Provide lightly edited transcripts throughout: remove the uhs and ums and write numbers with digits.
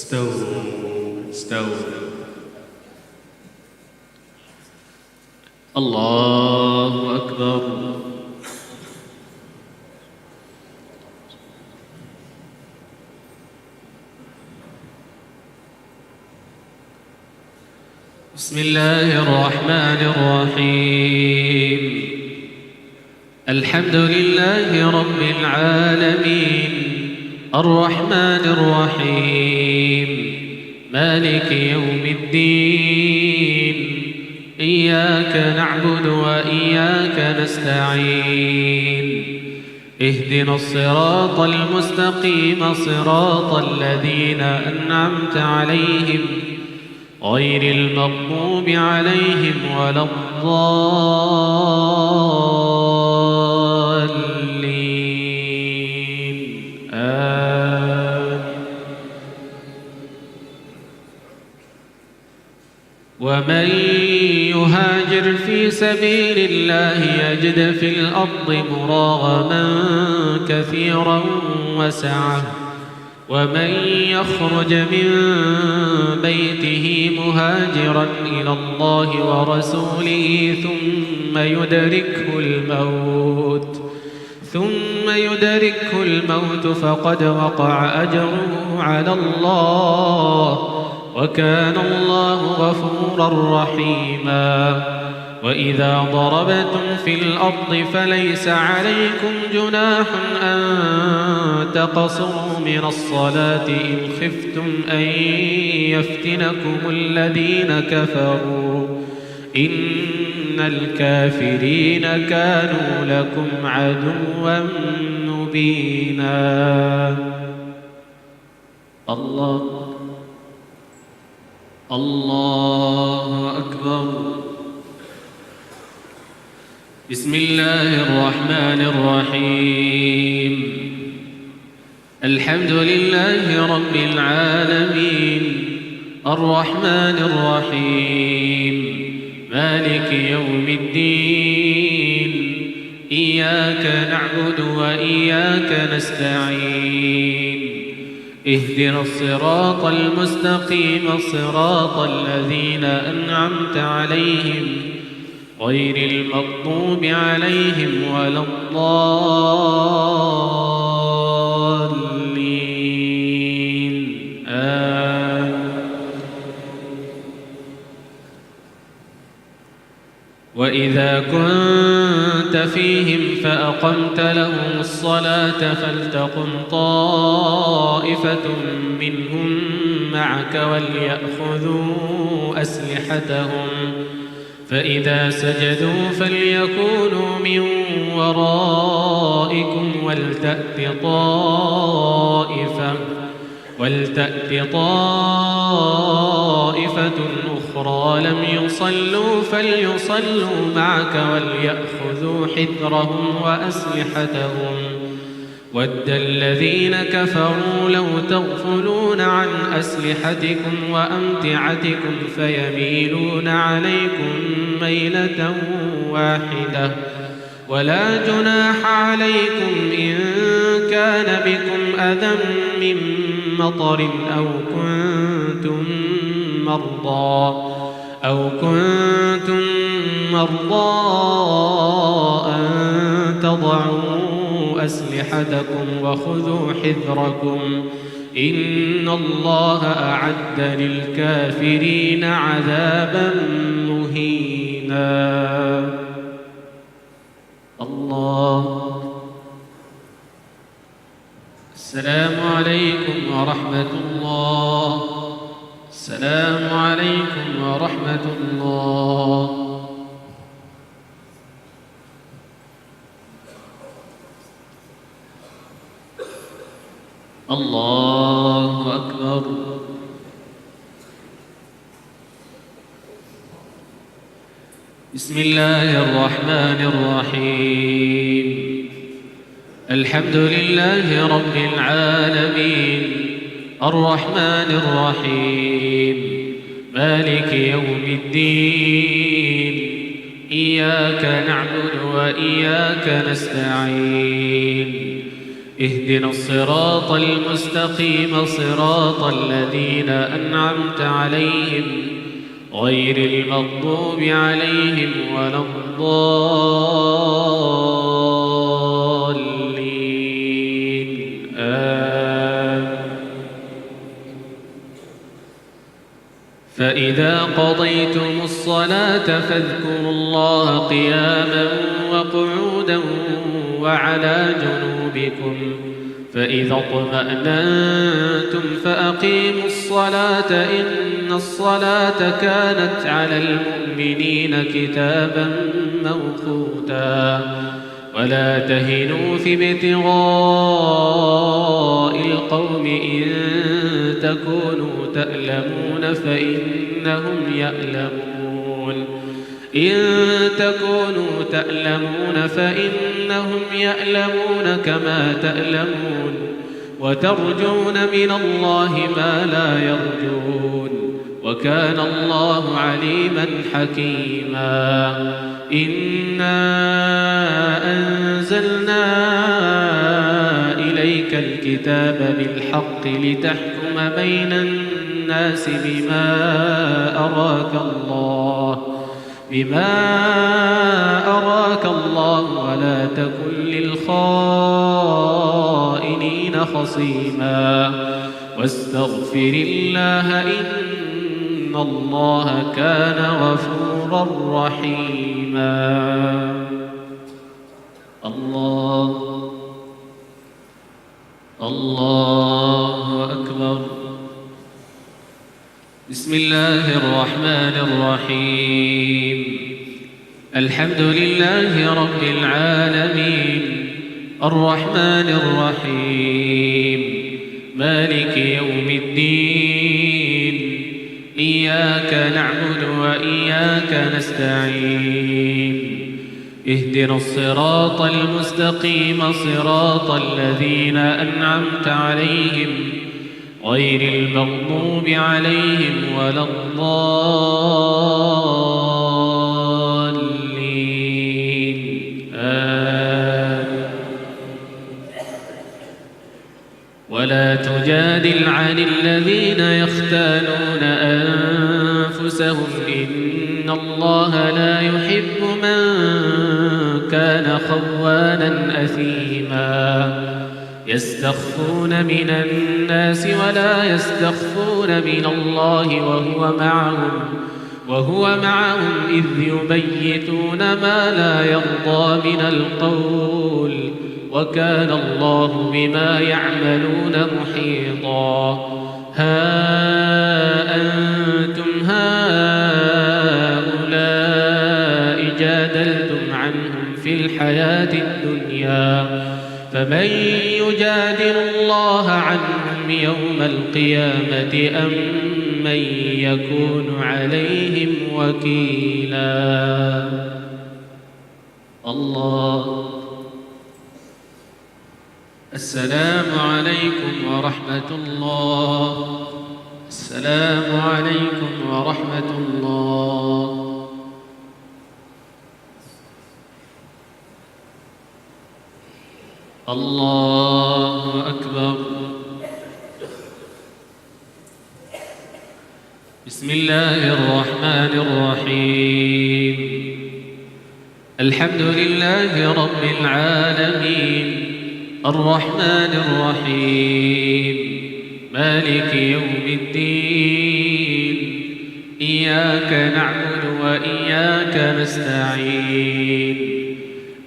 استووا. الله أكبر. بسم الله الرحمن الرحيم. الحمد لله رب العالمين الرحمن الرحيم مالك يوم الدين إياك نعبد وإياك نستعين اهدنا الصراط المستقيم صراط الذين أنعمت عليهم غير المغضوب عليهم ولا الضالين آمين. ومن يهاجر في سبيل الله يجد في الأرض مراغما كثيرا وسعة ومن يخرج من بيته مهاجرا إلى الله ورسوله ثم يدركه الموت فقد وقع أجره على الله وكان الله غفورا رحيما. وإذا ضربتم في الأرض فليس عليكم جناح أن تقصروا من الصلاة إن خفتم أن يفتنكم الذين كفروا إن الكافرين كانوا لكم عدوا مبينا. الله أكبر. بسم الله الرحمن الرحيم. الحمد لله رب العالمين الرحمن الرحيم مالك يوم الدين إياك نعبد وإياك نستعين اهدنا الصراط المستقيم صراط الذين أنعمت عليهم غير المغضوب عليهم ولا الضالين آمين. وإذا كنت فيهم فأقمت لهم الصلاة فلتقم طائفة منهم معك وليأخذوا أسلحتهم فإذا سجدوا فليكونوا من ورائكم ولتأت طائفة أخرى لم يصلوا فليصلوا معك وليأخذوا حذرهم وأسلحتهم ود الذين كفروا لو تغفلون عن أسلحتكم وأمتعتكم فيميلون عليكم ميلة واحدة ولا جناح عليكم إن كان بكم أذى من مطر أو كنتم مرضى أن تضعوا أسلحتكم وخذوا حذركم إن الله أعد للكافرين عذابا مهينا. الله. السلام عليكم ورحمة الله. السلام عليكم ورحمة الله. الله أكبر. بسم الله الرحمن الرحيم. الحمد لله رب العالمين الرحمن الرحيم مالك يوم الدين إياك نعبد وإياك نستعين اهدنا الصراط المستقيم صراط الذين أنعمت عليهم غير المغضوب عليهم ولا الضالين فإذا قضيتم الصلاة فاذكروا الله قياما وقعودا وعلى جنوبكم فإذا اطمأننتم فأقيموا الصلاة إن الصلاة كانت على المؤمنين كتابا موقوتا ولا تهنوا في ابتغاء القوم إن تكونوا تألمون فإنهم يألمون كما تألمون وترجون من الله ما لا يرجون وكان الله عليما حكيما إنا أنزلنا إليك الكتاب بالحق لتحكم بين الناس بما أراك الله ولا تكن للخائنين خصيما واستغفر الله إن الله كان غفورا رحيما الله أكبر. بسم الله الرحمن الرحيم. الحمد لله رب العالمين الرحمن الرحيم مالك يوم الدين إياك نعبد وإياك نستعين اهدنا الصراط المستقيم صراط الذين أنعمت عليهم غير المغضوب عليهم ولا الضالين ولا تجادل عن الذين يختانون أنفسهم إن الله لا يحب من كان خوانا أثيما يستخفون من الناس ولا يستخفون من الله وهو معهم إذ يبيتون ما لا يرضى من القول وكان الله بما يعملون محيطا ها أنتم هؤلاء جادلتم عنهم في الحياة الدنيا فمن يجادل الله عنهم يوم القيامة أم من يكون عليهم وكيلا. الله. السلام عليكم ورحمة الله. السلام عليكم ورحمة الله. الله أكبر. بسم الله الرحمن الرحيم. الحمد لله رب العالمين الرحمن الرحيم مالك يوم الدين إياك نعبد وإياك نستعين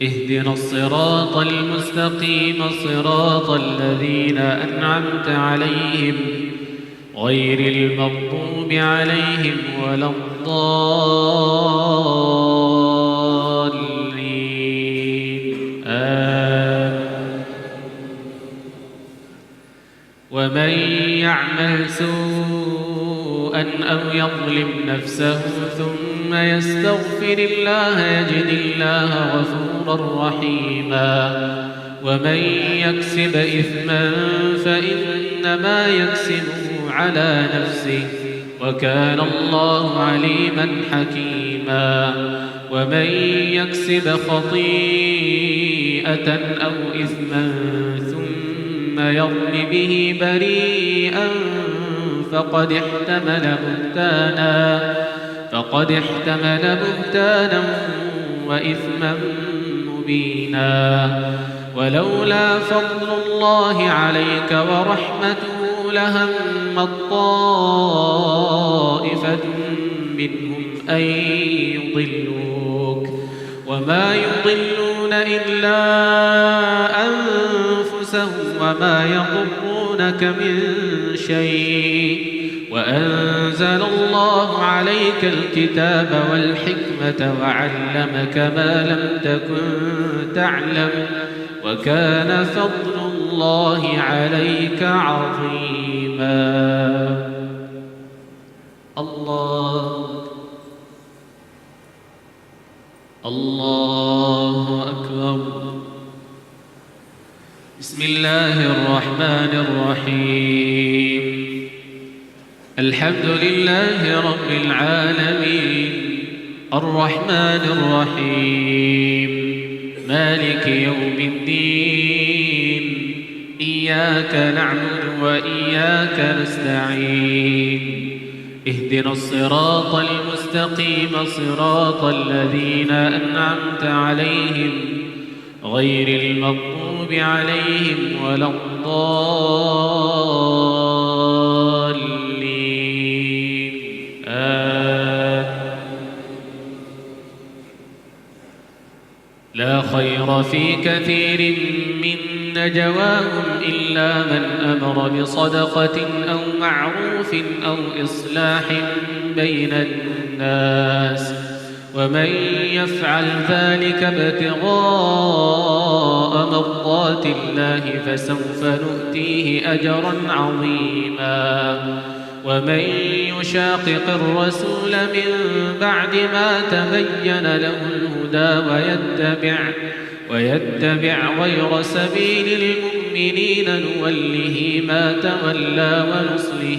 اهدنا الصراط المستقيم صراط الذين أنعمت عليهم غير المغضوب عليهم ولا الضالين ومن يعمل سوءا أو يظلم نفسه ثم يستغفر الله يجد الله غفورا رحيما ومن يكسب إثما فإنما يكسبه على نفسه وكان الله عليما حكيما ومن يكسب خطيئة أو إثما ثم يرم به بريئا فقد احتمل بهتانا وإثما مبينا. ولولا فضل الله عليك ورحمته لهمت طائفة منهم أن يضلوك وما يضلون إلا أنفسهم وما يضرونك من شيء. وأنزل الله عليك الكتاب والحكمة وعلمك ما لم تكن تعلم وكان فضل الله عليك عظيما. الله أكبر. بسم الله الرحمن الرحيم. الحمد لله رب العالمين الرحمن الرحيم مالك يوم الدين إياك نعبد وإياك نستعين اهدنا الصراط المستقيم صراط الذين أنعمت عليهم غير المغضوب عليهم ولا الضالين لا خير في كثير من نجواهم إلا من أمر بصدقة أو معروف أو إصلاح بين الناس ومن يفعل ذلك ابتغاء مرضات الله فسوف نؤتيه أجرا عظيما. ومن يشاقق الرسول من بعد ما تبين له الهدى ويتبع غير سبيل المؤمنين نوله ما تولى ونصله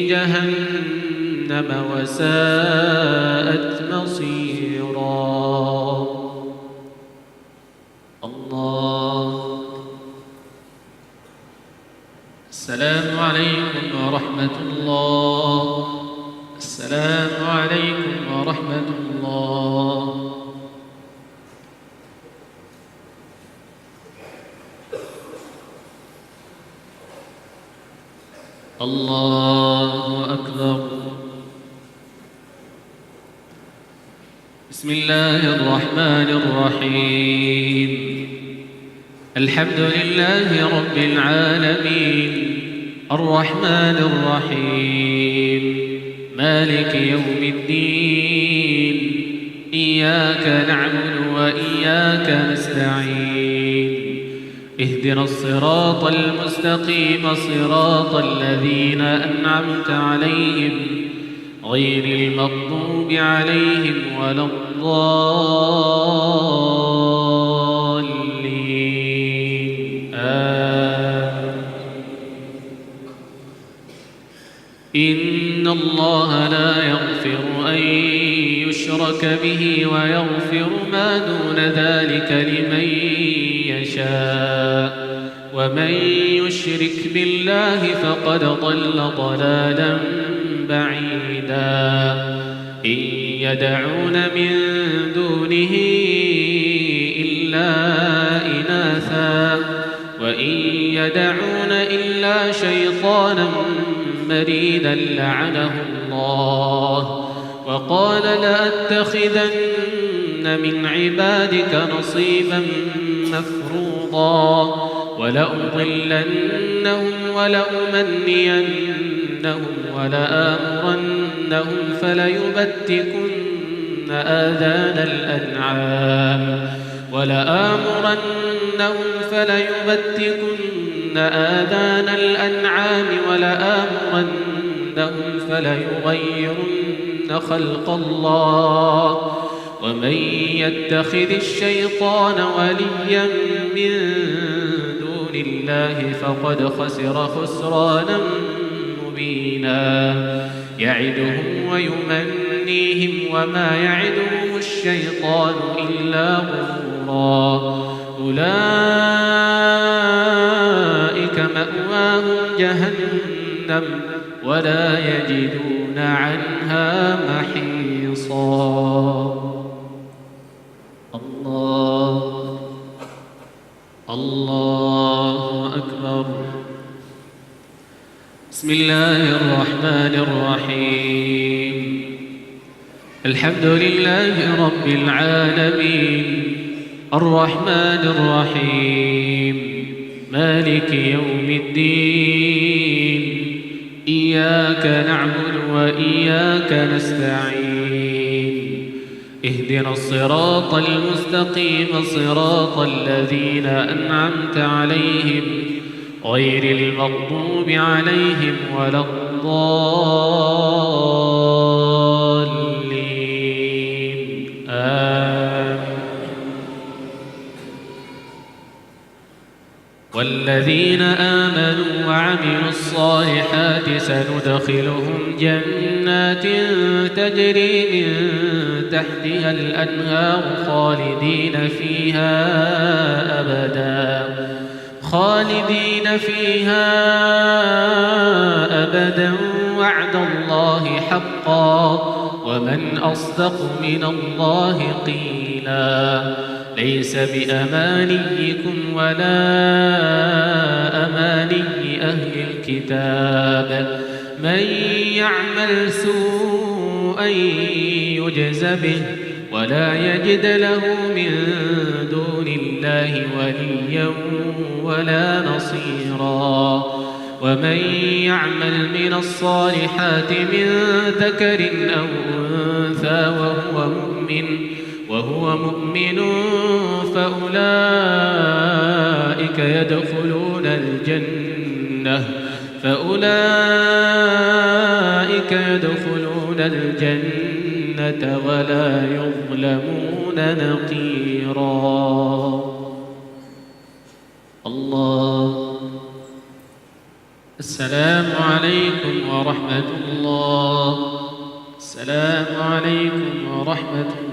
جهنم وساءت مصيرا. السلام عليكم ورحمة الله. السلام عليكم ورحمة الله. الله أكبر. بسم الله الرحمن الرحيم. الحمد لله رب العالمين الرحمن الرحيم مالك يوم الدين إياك نعبد وإياك نستعين اهدنا الصراط المستقيم صراط الذين أنعمت عليهم غير المغضوب عليهم ولا الضالين إن الله لا يغفر أن يشرك به ويغفر ما دون ذلك لمن يشاء ومن يشرك بالله فقد ضل ضلالا بعيدا. إن يدعون من دونه إلا إناثا وإن يدعون إلا شيطانا مريدا لعنه الله وقال لأتخذن من عبادك نصيبا مفروضا ولأضلنهم ولأمنينهم ولآمرنهم فليبتكن آذان الأنعام ولآمرنهم فليغيرن خلق الله ومن يتخذ الشيطان وليا من دون الله فقد خسر خسرانا مبينا. يعدهم ويمنيهم وما يعدهم الشيطان إلا غرورا أولئك مأواهم جهنم ولا يجدون عنها محيصا. الله أكبر. بسم الله الرحمن الرحيم. الحمد لله رب العالمين الرحمن الرحيم مالك يوم الدين إياك نعبد وإياك نستعين اهدنا الصراط المستقيم صراط الذين أنعمت عليهم غير المغضوب عليهم ولا الضالين آمين. والذين آمنوا وعملوا الصالحات سندخلهم جنات تجري من تحتها الأنهار خالدين فيها أبدا وعد الله حقا ومن أصدق من الله قيلا. ليس بأمانيكم ولا أماني أهل الكتاب من يعمل سوءا يجز به ولا يجد له من دون الله وليا ولا نصيرا. ومن يعمل من الصالحات من ذكر أو أنثى وهو مؤمن فأولئك يدخلون الجنة ولا يظلمون نقيرا. الله. السلام عليكم ورحمة الله. السلام عليكم ورحمة الله.